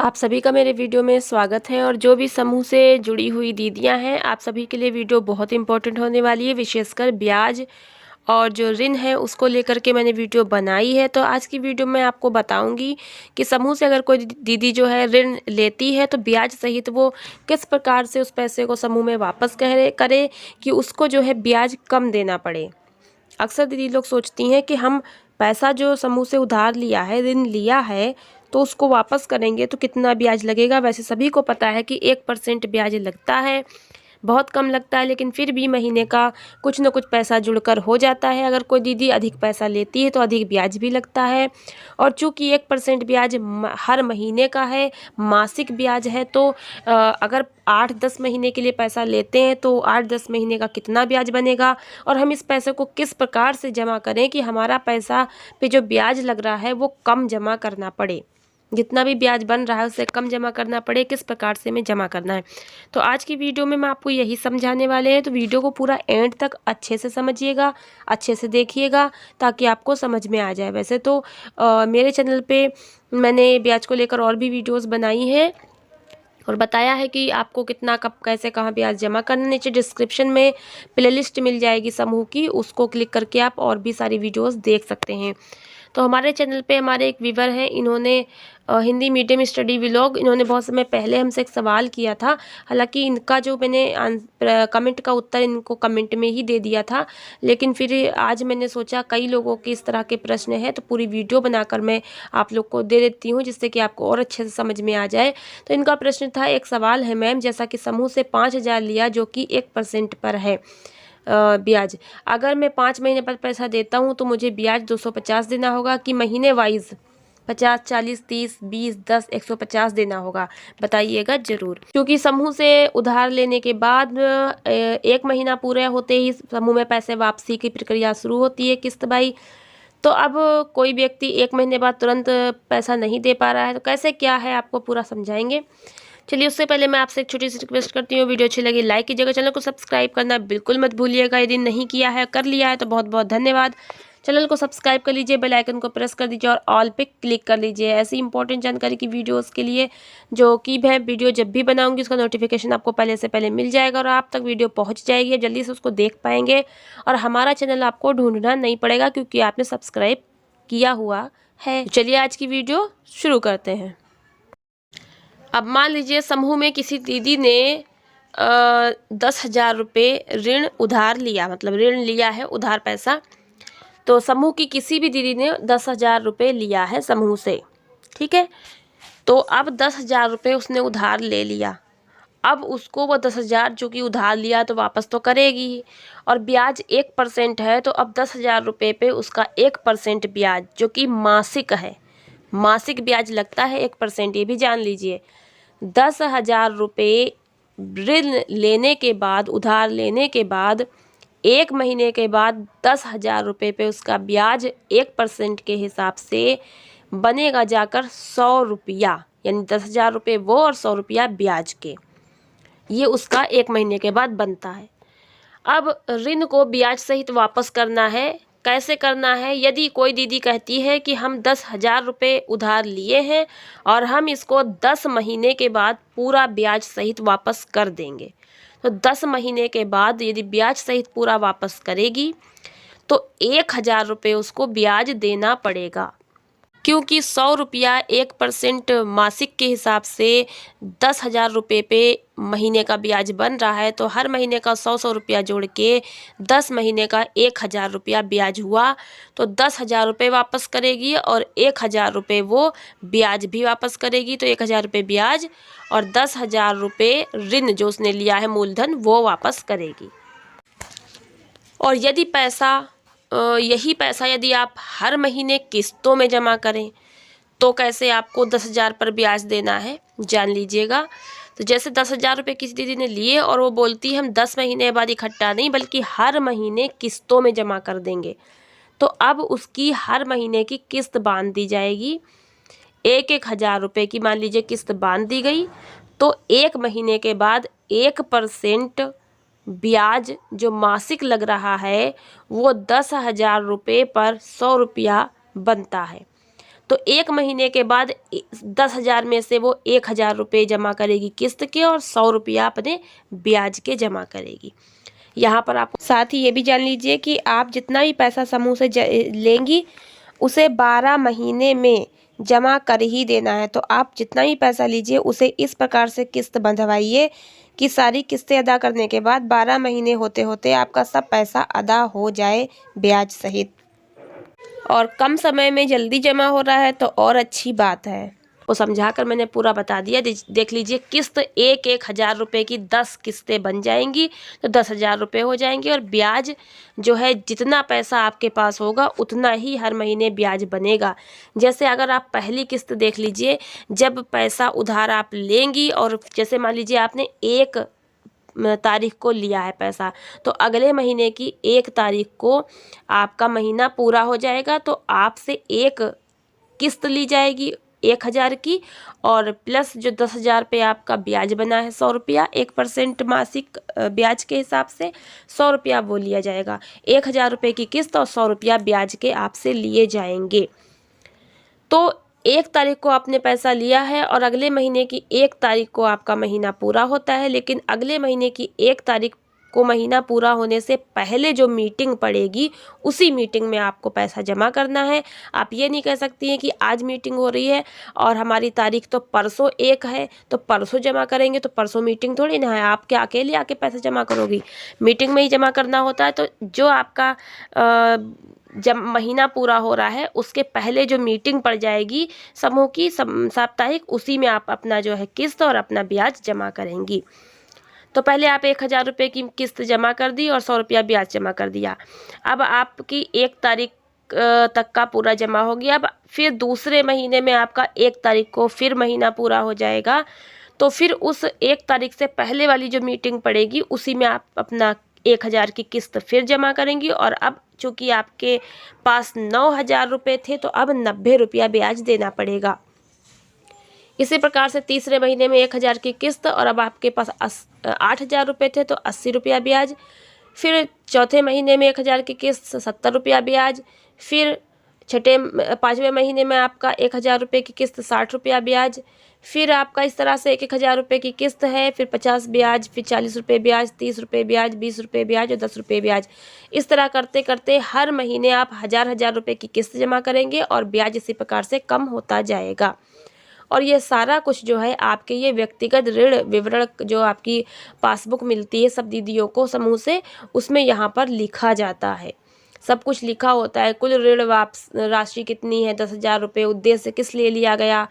आप सभी का मेरे वीडियो में स्वागत है। और जो भी समूह से जुड़ी हुई दीदियां हैं, आप सभी के लिए वीडियो बहुत इंपॉर्टेंट होने वाली है। विशेषकर ब्याज और जो ऋण है उसको लेकर के मैंने वीडियो बनाई है। तो आज की वीडियो में आपको बताऊंगी कि समूह से अगर कोई दीदी जो है ऋण लेती है तो ब्याज सहित वो किस प्रकार से उस पैसे को समूह में वापस करे कि उसको जो है ब्याज कम देना पड़े। अक्सर दीदी लोग सोचती हैं कि हम पैसा जो समूह से उधार लिया है, ऋण लिया है, तो उसको वापस करेंगे तो कितना ब्याज लगेगा। वैसे सभी को पता है कि 1% ब्याज लगता है, बहुत कम लगता है, लेकिन फिर भी महीने का कुछ न कुछ पैसा जुड़कर हो जाता है। अगर कोई दीदी अधिक पैसा लेती है तो अधिक ब्याज भी लगता है। और चूंकि 1% ब्याज हर महीने का है, मासिक ब्याज है, तो अगर 8-10 महीने के लिए पैसा लेते हैं तो 8-10 महीने का कितना ब्याज बनेगा और हम इस पैसे को किस प्रकार से जमा करें कि हमारा पैसा पे जो ब्याज लग रहा है वो कम जमा करना पड़े, जितना भी ब्याज बन रहा है उससे कम जमा करना पड़े, किस प्रकार से हमें जमा करना है। तो आज की वीडियो में मैं आपको यही समझाने वाले हैं। तो वीडियो को पूरा एंड तक अच्छे से समझिएगा, अच्छे से देखिएगा ताकि आपको समझ में आ जाए। वैसे तो मेरे चैनल पे मैंने ब्याज को लेकर और भी वीडियोस बनाई हैं और बताया है कि आपको कितना कब कैसे कहाँ ब्याज जमा करना। नीचे डिस्क्रिप्शन में प्लेलिस्ट मिल जाएगी समूह की, उसको क्लिक करके आप और भी सारी वीडियोस देख सकते हैं। तो हमारे चैनल पे हमारे एक व्यूवर हैं, इन्होंने हिंदी मीडियम स्टडी व्लॉग, इन्होंने बहुत समय पहले हमसे एक सवाल किया था। हालांकि इनका जो मैंने कमेंट का उत्तर इनको कमेंट में ही दे दिया था, लेकिन फिर आज मैंने सोचा कई लोगों के इस तरह के प्रश्न हैं तो पूरी वीडियो बनाकर मैं आप लोग को दे देती हूँ, जिससे कि आपको और अच्छे से समझ में आ जाए। तो इनका प्रश्न था, एक सवाल है मैम, जैसा कि समूह से 5,000 लिया जो कि 1% पर है ब्याज, अगर मैं 5 महीने पर पैसा देता हूँ तो मुझे ब्याज 250 देना होगा कि महीने वाइज 50, 40, 30, 20, 10, 150 देना होगा, बताइएगा ज़रूर। क्योंकि समूह से उधार लेने के बाद 1 महीना पूरा होते ही समूह में पैसे वापसी की प्रक्रिया शुरू होती है, किस्त बाई। तो अब कोई व्यक्ति 1 महीने बाद तुरंत पैसा नहीं दे पा रहा है तो कैसे क्या है आपको पूरा समझाएंगे। चलिए उससे पहले मैं आपसे एक छोटी सी रिक्वेस्ट करती हूँ, वीडियो अच्छी लगी लाइक कीजिएगा, चैनल को सब्सक्राइब करना बिल्कुल मत भूलिएगा। यदि नहीं किया है, कर लिया है तो बहुत बहुत धन्यवाद। चैनल को सब्सक्राइब कर लीजिए, बेल आइकन को प्रेस कर दीजिए और ऑल पे क्लिक कर लीजिए ऐसी इंपॉर्टेंट जानकारी की वीडियोस के लिए, जो कि मैं वीडियो जब भी बनाऊंगी उसका नोटिफिकेशन आपको पहले से पहले मिल जाएगा और आप तक वीडियो पहुंच जाएगी, जल्दी से उसको देख पाएंगे और हमारा चैनल आपको ढूंढना नहीं पड़ेगा क्योंकि आपने सब्सक्राइब किया हुआ है। चलिए आज की वीडियो शुरू करते हैं। अब मान लीजिए समूह में किसी दीदी ने 10,000 रुपये ऋण उधार लिया, मतलब ऋण लिया है उधार पैसा। तो समूह की किसी भी दीदी ने 10,000 रुपये लिया है समूह से, ठीक है। तो अब 10,000 रुपये उसने उधार ले लिया। अब उसको वो 10,000 जो कि उधार लिया तो वापस तो करेगी ही, और ब्याज 1% है। तो अब 10,000 रुपये पे उसका 1% ब्याज जो कि मासिक है, मासिक ब्याज लगता है 1%, ये भी जान लीजिए। 10,000 रुपये ऋण लेने के बाद, उधार लेने के बाद 1 महीने के बाद 10,000 रुपये पे उसका ब्याज 1% के हिसाब से बनेगा जाकर 100 रुपया, यानी 10,000 रुपये वो और 100 रुपया ब्याज के, ये उसका 1 महीने के बाद बनता है। अब ऋण को ब्याज सहित वापस करना है, कैसे करना है। यदि कोई दीदी कहती है कि हम 10,000 रुपये उधार लिए हैं और हम इसको 10 महीने के बाद पूरा ब्याज सहित वापस कर देंगे, तो 10 महीने के बाद यदि ब्याज सहित पूरा वापस करेगी तो 1,000 रुपये उसको ब्याज देना पड़ेगा। क्योंकि 100 रुपया 1% मासिक के हिसाब से 10,000 रुपये पे महीने का ब्याज बन रहा है, तो हर महीने का 100 रुपया जोड़ के 10 महीने का 1,000 रुपया ब्याज हुआ। तो 10,000 रुपये वापस करेगी और 1,000 रुपये वो ब्याज भी वापस करेगी, तो 1,000 रुपये ब्याज और 10,000 रुपये ऋण जो उसने लिया है मूलधन वो वापस करेगी। और यदि यही पैसा यदि आप हर महीने किस्तों में जमा करें तो कैसे आपको 10,000 पर ब्याज देना है, जान लीजिएगा। तो जैसे 10,000 रुपये किसी दीदी ने लिए और वो बोलती है हम 10 महीने बाद इकट्ठा नहीं बल्कि हर महीने किस्तों में जमा कर देंगे, तो अब उसकी हर महीने की किस्त बांध दी जाएगी। 1,000 रुपये की मान लीजिए किस्त बांध दी गई, तो 1 महीने के बाद 1% ब्याज जो मासिक लग रहा है वो 10,000 रुपये पर 100 रुपया बनता है। तो 1 महीने के बाद 10,000 में से वो 1,000 रुपये जमा करेगी किस्त के और 100 रुपया अपने ब्याज के जमा करेगी। यहाँ पर आप साथ ही ये भी जान लीजिए कि आप जितना भी पैसा समूह से लेंगी उसे 12 महीने में जमा कर ही देना है। तो आप जितना भी पैसा लीजिए उसे इस प्रकार से किस्त बंधवाइए कि सारी किस्तें अदा करने के बाद 12 महीने होते होते आपका सब पैसा अदा हो जाए ब्याज सहित। और कम समय में जल्दी जमा हो रहा है तो और अच्छी बात है। वो समझाकर मैंने पूरा बता दिया। देख लीजिए, किस्त 1,000 रुपये की 10 किस्तें बन जाएंगी तो 10,000 रुपये हो जाएंगे और ब्याज जो है जितना पैसा आपके पास होगा उतना ही हर महीने ब्याज बनेगा। जैसे अगर आप पहली किस्त देख लीजिए, जब पैसा उधार आप लेंगी और जैसे मान लीजिए आपने 1 तारीख को लिया है पैसा, तो अगले महीने की 1 तारीख को आपका महीना पूरा हो जाएगा तो आपसे 1 किस्त ली जाएगी 1,000 की और प्लस जो 10,000 पे आपका ब्याज बना है 100 रुपया 1% मासिक ब्याज के हिसाब से 100 रुपया वो लिया जाएगा। 1,000 रुपये की किस्त और 100 रुपया ब्याज के आपसे लिए जाएंगे। तो 1 तारीख को आपने पैसा लिया है और अगले महीने की 1 तारीख को आपका महीना पूरा होता है, लेकिन अगले महीने की 1 तारीख को महीना पूरा होने से पहले जो मीटिंग पड़ेगी उसी मीटिंग में आपको पैसा जमा करना है। आप ये नहीं कह सकती हैं कि आज मीटिंग हो रही है और हमारी तारीख तो परसों 1 है तो परसों जमा करेंगे, तो परसों मीटिंग थोड़ी ना है। आप क्या अकेले आके पैसा जमा करोगी? मीटिंग में ही जमा करना होता है। तो जो आपका जब महीना पूरा हो रहा है उसके पहले जो मीटिंग पड़ जाएगी समूह की साप्ताहिक, उसी में आप अपना जो है किस्त और अपना ब्याज जमा करेंगी। तो पहले आप 1,000 रुपये की किस्त जमा कर दी और 100 रुपया ब्याज जमा कर दिया। अब आपकी 1 तारीख तक का पूरा जमा हो गया। अब फिर दूसरे महीने में आपका 1 तारीख को फिर महीना पूरा हो जाएगा, तो फिर उस 1 तारीख से पहले वाली जो मीटिंग पड़ेगी उसी में आप अपना 1,000 की किस्त फिर जमा करेंगी। और अब चूँकि आपके पास 9,000 रुपये थे तो अब 90 रुपया ब्याज देना पड़ेगा। इसी प्रकार से तीसरे महीने में 1,000 की किस्त और अब आपके पास 8,000 रुपये थे तो 80 रुपया ब्याज। फिर चौथे महीने में 1,000 की किस्त 70 रुपया ब्याज। फिर 5वें महीने में आपका 1,000 रुपये की किस्त 60 रुपया ब्याज। फिर आपका इस तरह से 1,000 रुपये की किस्त है, फिर 50 ब्याज, फिर 40 रुपये ब्याज, 30 रुपये ब्याज, 20 रुपये ब्याज और 10 रुपये ब्याज। इस तरह करते करते हर महीने आप 1,000 रुपये की किस्त जमा करेंगे और ब्याज इसी प्रकार से कम होता जाएगा। और ये सारा कुछ जो है आपके ये व्यक्तिगत ऋण विवरण जो आपकी पासबुक मिलती है सब दीदियों को समूह से, उसमें यहाँ पर लिखा जाता है। सब कुछ लिखा होता है। कुल ऋण वापस राशि कितनी है 10,000 रुपये, उद्देश्य किस लिए लिया गया,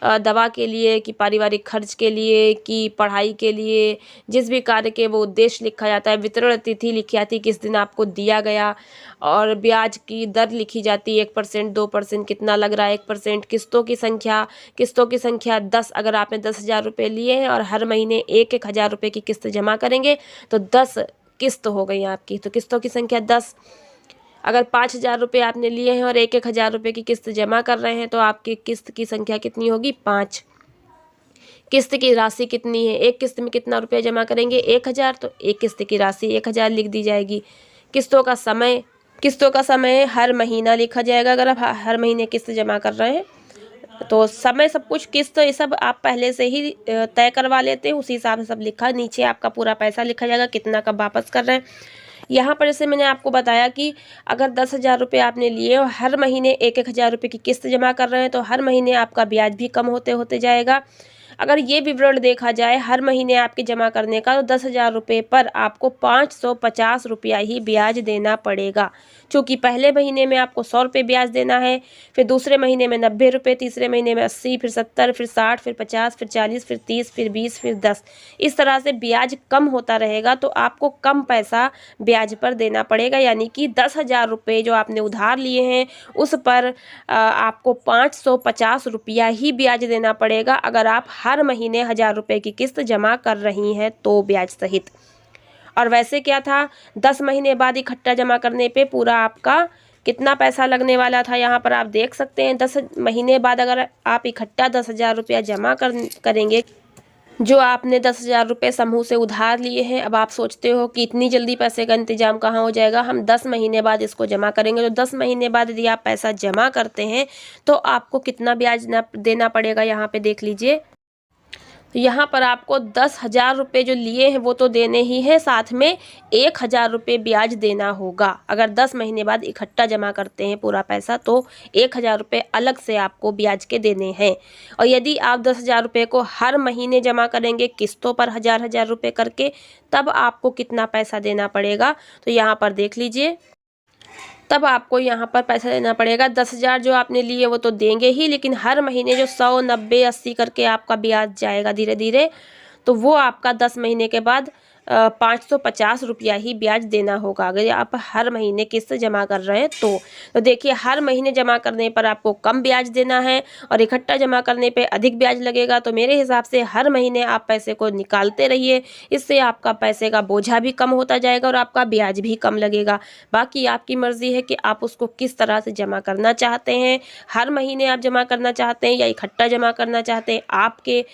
दवा के लिए कि पारिवारिक खर्च के लिए कि पढ़ाई के लिए, जिस भी कार्य के वो उद्देश्य लिखा जाता है। वितरण तिथि लिखी जाती है किस दिन आपको दिया गया और ब्याज की दर लिखी जाती है 1%, 2%, कितना लग रहा है 1%। किस्तों की संख्या 10। अगर आपने 10,000 रुपये लिए हैं और हर महीने 1,000 रुपये की किस्त जमा करेंगे तो 10 किस्त हो गई आपकी, तो किस्तों की संख्या 10। अगर 5,000 रुपये आपने लिए हैं और 1,000 रुपये की किस्त जमा कर रहे हैं तो आपकी किस्त की संख्या कितनी होगी 5। किस्त की राशि कितनी है, एक किस्त में कितना रुपया जमा करेंगे 1,000, तो एक किस्त की राशि 1,000 लिख दी जाएगी। किस्तों का समय हर महीना लिखा जाएगा। अगर आप हर महीने किस्त जमा कर रहे हैं तो समय सब कुछ किस्त ये सब आप पहले से ही तय करवा लेते हैं, उसी हिसाब से सब लिखा। नीचे आपका पूरा पैसा लिखा जाएगा कितना कब वापस कर रहे हैं। यहाँ पर जैसे मैंने आपको बताया कि अगर 10,000 रुपये आपने लिए और हर महीने 1,000 रुपये की किस्त जमा कर रहे हैं तो हर महीने आपका ब्याज भी कम होते होते जाएगा। अगर ये विवरण देखा जाए हर महीने आपके जमा करने का, तो 10,000 रुपये पर आपको 550 रुपया ही ब्याज देना पड़ेगा। चूँकि पहले महीने में आपको 100 रुपये ब्याज देना है, फिर दूसरे महीने में 90 रुपये, तीसरे महीने में 80, फिर 70, फिर 60, फिर 50, फिर 40, फिर 30, फिर 20, फिर 10। इस तरह से ब्याज कम होता रहेगा तो आपको कम पैसा ब्याज पर देना पड़ेगा। यानी कि 10,000 रुपये जो आपने उधार लिए हैं उस पर आपको 550 रुपया ही ब्याज देना पड़ेगा अगर आप हर महीने 1,000 रुपये की किस्त जमा कर रही हैं तो ब्याज सहित। और वैसे क्या था, 10 महीने बाद इकट्ठा जमा करने पे पूरा आपका कितना पैसा लगने वाला था यहाँ पर आप देख सकते हैं। 10 महीने बाद अगर आप इकट्ठा 10,000 रुपया जमा करेंगे जो आपने 10,000 रुपये समूह से उधार लिए हैं, अब आप सोचते हो कि इतनी जल्दी पैसे का इंतजाम कहाँ हो जाएगा, हम 10 महीने बाद इसको जमा करेंगे। तो 10 महीने बाद यदि आप पैसा जमा करते हैं तो आपको कितना ब्याज देना पड़ेगा, यहाँ पे देख लीजिए। तो यहाँ पर आपको 10,000 रुपये जो लिए हैं वो तो देने ही हैं, साथ में 1,000 रुपये ब्याज देना होगा। अगर 10 महीने बाद इकट्ठा जमा करते हैं पूरा पैसा तो 1,000 रुपये अलग से आपको ब्याज के देने हैं। और यदि आप 10,000 रुपये को हर महीने जमा करेंगे किस्तों पर 1,000 रुपये करके, तब आपको कितना पैसा देना पड़ेगा, तो यहाँ पर देख लीजिए। तब आपको यहाँ पर पैसा देना पड़ेगा 10,000 जो आपने लिए वो तो देंगे ही, लेकिन हर महीने जो 100, 90, 80 करके आपका ब्याज जाएगा धीरे धीरे, तो वो आपका 10 महीने के बाद 550 रुपया ही ब्याज देना होगा, अगर आप हर महीने किस्त जमा कर रहे हैं तो देखिए हर महीने जमा करने पर आपको कम ब्याज देना है और इकट्ठा जमा करने पे अधिक ब्याज लगेगा। तो मेरे हिसाब से हर महीने आप पैसे को निकालते रहिए, इससे आपका पैसे का बोझा भी कम होता जाएगा और आपका ब्याज भी कम लगेगा। बाकी आपकी मर्ज़ी है कि आप उसको किस तरह से जमा करना चाहते हैं, हर महीने आप जमा करना चाहते हैं या इकट्ठा जमा करना चाहते हैं, आपके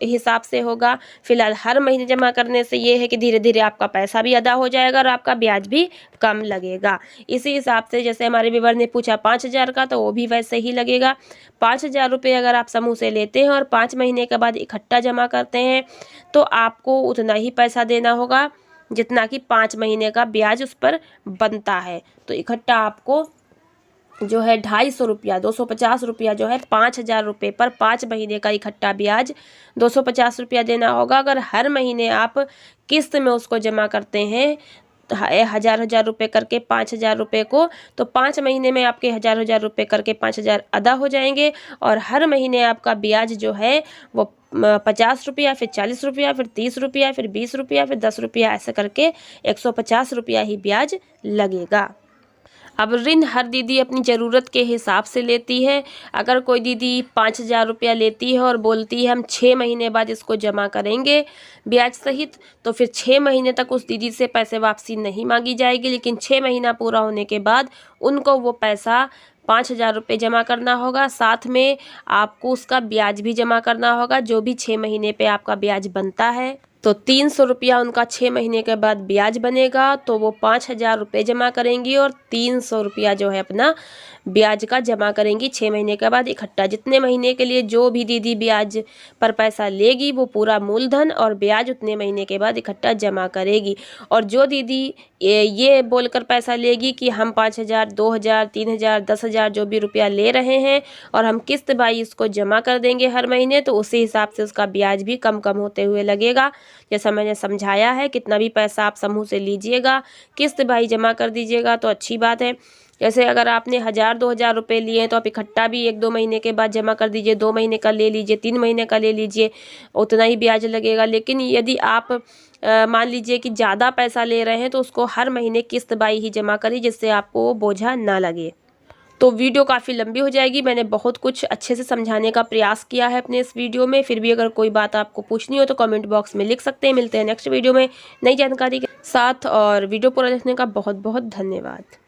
हिसाब से होगा। फिलहाल हर महीने जमा करने से ये है कि धीरे धीरे आपका पैसा भी अदा हो जाएगा और आपका ब्याज भी कम लगेगा। इसी हिसाब से जैसे हमारे व्यूअर ने पूछा 5,000 का, तो वो भी वैसे ही लगेगा। 5,000 रुपये अगर आप समूह से लेते हैं और 5 महीने के बाद इकट्ठा जमा करते हैं तो आपको उतना ही पैसा देना होगा जितना कि 5 महीने का ब्याज उस पर बनता है। तो इकट्ठा आपको जो है 250 रुपया, 250 रुपया जो है 5,000 रुपये पर 5 महीने का इकट्ठा ब्याज 250 रुपया देना होगा। अगर हर महीने आप किस्त में उसको जमा करते हैं 1,000 रुपये करके 5,000 रुपये को, तो 5 महीने में आपके 1,000 रुपये करके 5,000 अदा हो जाएंगे और हर महीने आपका ब्याज जो है वो 50 रुपया, फिर 40 रुपया, फिर 30 रुपया, फिर 20 रुपया, फिर 10 रुपया, ऐसे करके 150 रुपया ही ब्याज लगेगा। अब ऋण हर दीदी अपनी ज़रूरत के हिसाब से लेती है। अगर कोई दीदी 5,000 रुपया लेती है और बोलती है हम 6 महीने बाद इसको जमा करेंगे ब्याज सहित, तो फिर 6 महीने तक उस दीदी से पैसे वापसी नहीं मांगी जाएगी, लेकिन 6 महीना पूरा होने के बाद उनको वो पैसा 5,000 रुपये जमा करना होगा, साथ में आपको उसका ब्याज भी जमा करना होगा, जो भी 6 महीने पे आपका ब्याज बनता है। तो 300 रुपया उनका 6 महीने के बाद ब्याज बनेगा, तो वो 5,000 रुपये जमा करेंगी और 300 रुपया जो है अपना ब्याज का जमा करेंगी 6 महीने के बाद इकट्ठा। जितने महीने के लिए जो भी दीदी ब्याज पर पैसा लेगी वो पूरा मूलधन और ब्याज उतने महीने के बाद इकट्ठा जमा करेगी। और जो दीदी ये बोलकर पैसा लेगी कि हम 5,000, 2,000, 3,000, 10,000 जो भी रुपया ले रहे हैं और हम किस्त बाई इसको जमा कर देंगे हर महीने, तो उसी हिसाब से उसका ब्याज भी कम कम होते हुए लगेगा। जैसा मैंने समझाया है, कितना भी पैसा आप समूह से लीजिएगा किस्त बाई जमा कर दीजिएगा तो अच्छी बात है। जैसे अगर आपने 1,000, 2,000 रुपये लिए हैं तो आप इकट्ठा भी 1-2 महीने के बाद जमा कर दीजिए, 2 महीने का ले लीजिए, 3 महीने का ले लीजिए, उतना ही ब्याज लगेगा। लेकिन यदि आप मान लीजिए कि ज़्यादा पैसा ले रहे हैं तो उसको हर महीने किस्त बाई ही जमा करिए, जिससे आपको वो बोझा ना लगे। तो वीडियो काफ़ी लंबी हो जाएगी, मैंने बहुत कुछ अच्छे से समझाने का प्रयास किया है अपने इस वीडियो में। फिर भी अगर कोई बात आपको पूछनी हो तो कमेंट बॉक्स में लिख सकते हैं। मिलते हैं नेक्स्ट वीडियो में नई जानकारी के साथ, और वीडियो पूरा देखने का बहुत बहुत धन्यवाद।